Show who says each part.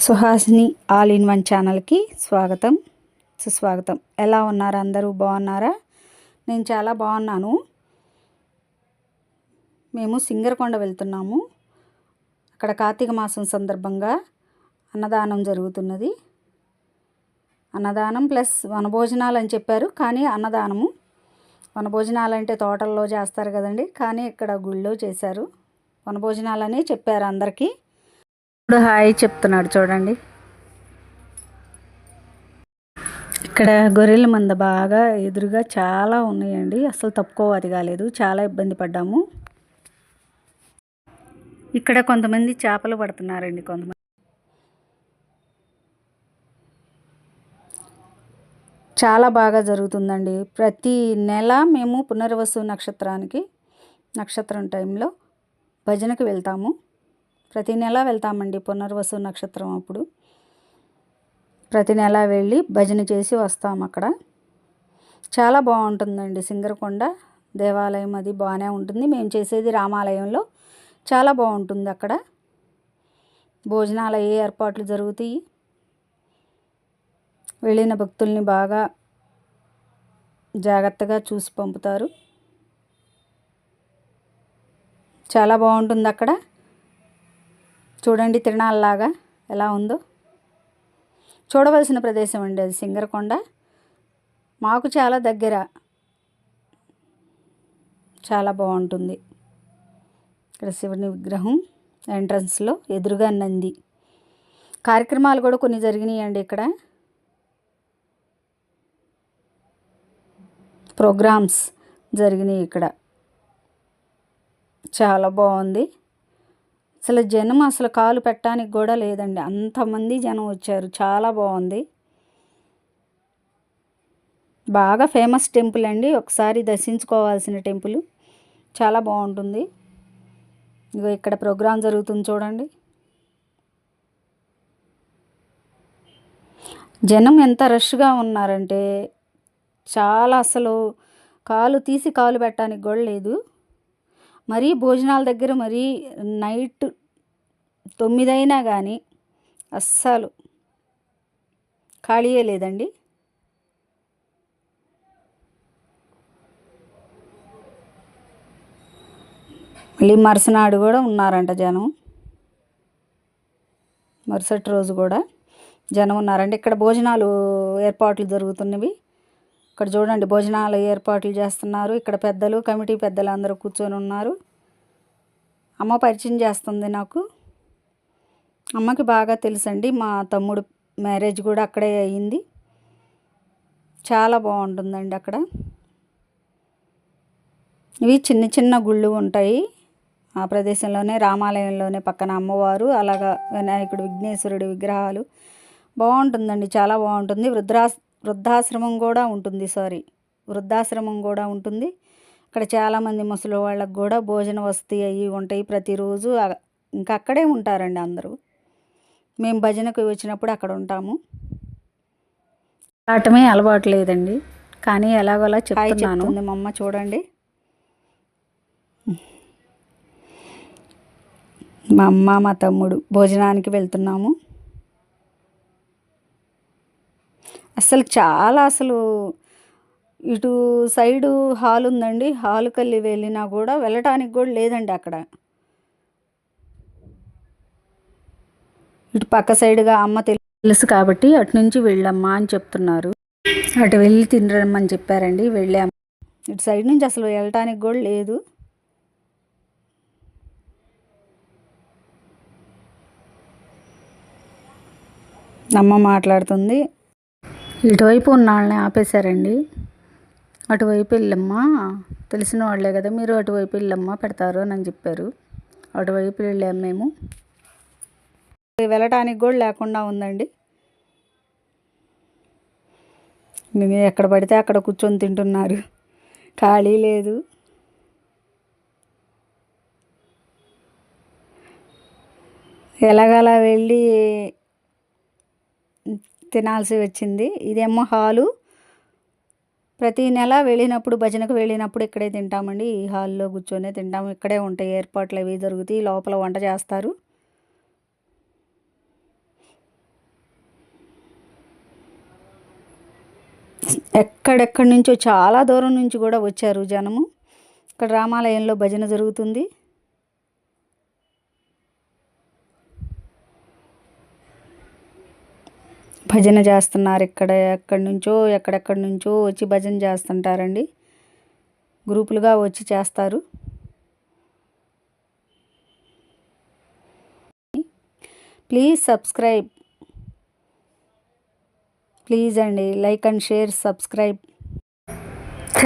Speaker 1: Suhasini all in one ఛానల్కి స్వాగతం సుస్వాగతం. ఎలా ఉన్నారు అందరూ? బాగున్నారా? నేను చాలా బాగున్నాను. మేము సింగరకొండ వెళ్తున్నాము. అక్కడ కార్తీక మాసం సందర్భంగా అన్నదానం జరుగుతున్నది. అన్నదానం ప్లస్ వనభోజనాలు అని చెప్పారు, కానీ అన్నదానము. వనభోజనాలు అంటే తోటల్లో చేస్తారు కదండి, కానీ ఇక్కడ గుళ్ళో చేశారు. వనభోజనాలని చెప్పారు అందరికీ. ఇప్పుడు హాయ్ చెప్తున్నాడు చూడండి. ఇక్కడ గొర్రెల మంద బాగా ఎదురుగా చాలా ఉన్నాయండి. అసలు తప్పుకోవది కాలేదు, చాలా ఇబ్బంది పడ్డాము. ఇక్కడ కొంతమంది చేపలు పడుతున్నారండి. కొంతమంది చాలా బాగా జరుగుతుందండి. ప్రతి నెల మేము పునర్వసు నక్షత్రం టైంలో భజనకు వెళ్తాము. ప్రతి నెల వెళ్తామండి పునర్వసు నక్షత్రం అప్పుడు. ప్రతి నెల వెళ్ళి భజన చేసి వస్తాము. అక్కడ చాలా బాగుంటుందండి. సింగరకొండ దేవాలయం అది బాగానే ఉంటుంది. మేము చేసేది రామాలయంలో. చాలా బాగుంటుంది. అక్కడ భోజనాలు అయ్యే ఏర్పాట్లు జరుగుతాయి. వెళ్ళిన భక్తుల్ని బాగా జాగ్రత్తగా చూసి పంపుతారు. చాలా బాగుంటుంది అక్కడ. చూడండి తిరణాలలాగా ఎలా ఉందో. చూడవలసిన ప్రదేశం అండి అది సింగరకొండ. మాకు చాలా దగ్గర. చాలా బాగుంటుంది. ఇక్కడ శివుని విగ్రహం ఎంట్రన్స్లో ఎదురుగా నంది. కార్యక్రమాలు కూడా కొన్ని జరిగినాయండి. ఇక్కడ ప్రోగ్రామ్స్ జరిగినాయి. ఇక్కడ చాలా బాగుంది. అసలు జనం అసలు కాలు పెట్టడానికి కూడా లేదండి, అంతమంది జనం వచ్చారు. చాలా బాగుంది. బాగా ఫేమస్ టెంపుల్ అండి. ఒకసారి దర్శించుకోవాల్సిన టెంపుల్. చాలా బాగుంటుంది. ఇగో ఇక్కడ ప్రోగ్రాం జరుగుతుంది చూడండి. జనం ఎంత రష్గా ఉన్నారంటే చాలా, అసలు కాలు తీసి కాలు పెట్టడానికి కూడా లేదు. మరీ భోజనాల దగ్గర మరీ నైట్ 9 అయినా కానీ అస్సలు ఖాళీయే లేదండి. మళ్ళీ మరుసనాడు కూడా ఉన్నారంట జనం. మరుసటి రోజు కూడా జనం ఉన్నారండి. ఇక్కడ భోజనాలు ఏర్పాట్లు జరుగుతున్నవి. ఇక్కడ చూడండి భోజనాలు ఏర్పాట్లు చేస్తున్నారు. ఇక్కడ పెద్దలు, కమిటీ పెద్దలు అందరూ కూర్చొని ఉన్నారు. అమ్మ పరిచయం చేస్తుంది నాకు. అమ్మకి బాగా తెలుసండి. మా తమ్ముడు మ్యారేజ్ కూడా అక్కడే అయ్యింది. చాలా బాగుంటుందండి అక్కడ. ఇవి చిన్న చిన్న గుళ్ళు ఉంటాయి ఆ ప్రదేశంలోనే. రామాలయంలోనే పక్కన అమ్మవారు, అలాగా వినాయకుడు, విఘ్నేశ్వరుడి విగ్రహాలు. బాగుంటుందండి, చాలా బాగుంటుంది. వృద్ధాశ్రమం కూడా ఉంటుంది. ఇక్కడ చాలామంది ముసలి వాళ్ళకు కూడా భోజన వసతి అవి ఉంటాయి ప్రతిరోజు. ఇంకా అక్కడే ఉంటారండి అందరూ. మేము భజనకు వచ్చినప్పుడు అక్కడ ఉంటాము. ఆటమే అలవాటు లేదండి, కానీ ఎలాగోలా చెప్తున్నాను. మా అమ్మ చూడండి. మా అమ్మ, మా తమ్ముడు భోజనానికి వెళ్తున్నాము. అసలు ఇటు సైడు హాల్ ఉందండి. హాల్కి వెళ్ళి వెళ్ళినా కూడా వెళ్ళటానికి కూడా లేదండి అక్కడ. ఇటు పక్క సైడ్గా అమ్మ తెలుసు కాబట్టి అటు నుంచి వెళ్ళమ్మా అని చెప్తున్నారు. అటు వెళ్ళి తినరమ్మని చెప్పారండి. వెళ్ళాము. ఇటు సైడ్ నుంచి అసలు వెళ్ళటానికి కూడా లేదు. అమ్మ మాట్లాడుతుంది. ఇటువైపు ఉన్న వాళ్ళని ఆపేశారండి. అటువైపు వెళ్ళమ్మా, తెలిసిన వాళ్ళే కదా మీరు, అటువైపు వెళ్ళమ్మా పెడతారు అని చెప్పారు. అటువైపు వెళ్ళాము మేము. వెళ్ళటానికి కూడా లేకుండా ఉందండి. మేము ఎక్కడ పడితే అక్కడ కూర్చొని తింటున్నారు. ఖాళీ లేదు. ఎలాగలా వెళ్ళి తినాల్సి వచ్చింది. ఇదేమో హాలు. ప్రతి నెల వెళ్ళినప్పుడు, భజనకు వెళ్ళినప్పుడు ఇక్కడే తింటామండి. ఈ హాల్లో కూర్చొనే తింటాము. ఇక్కడే ఉంటాయి ఏర్పాట్లు అవి జరుగుతాయి. లోపల వంట చేస్తారు. ఎక్కడెక్కడి నుంచో చాలా దూరం నుంచి కూడా వచ్చారు జనము. ఇక్కడ రామాలయంలో భజన జరుగుతుంది. భజన చేస్తున్నారు. ఇక్కడ ఎక్కడెక్కడి నుంచో వచ్చి భజన చేస్తుంటారండి. గ్రూపులుగా వచ్చి చేస్తారు. Please subscribe. ప్లీజ్ అండి, లైక్ అండ్ షేర్, సబ్స్క్రైబ్.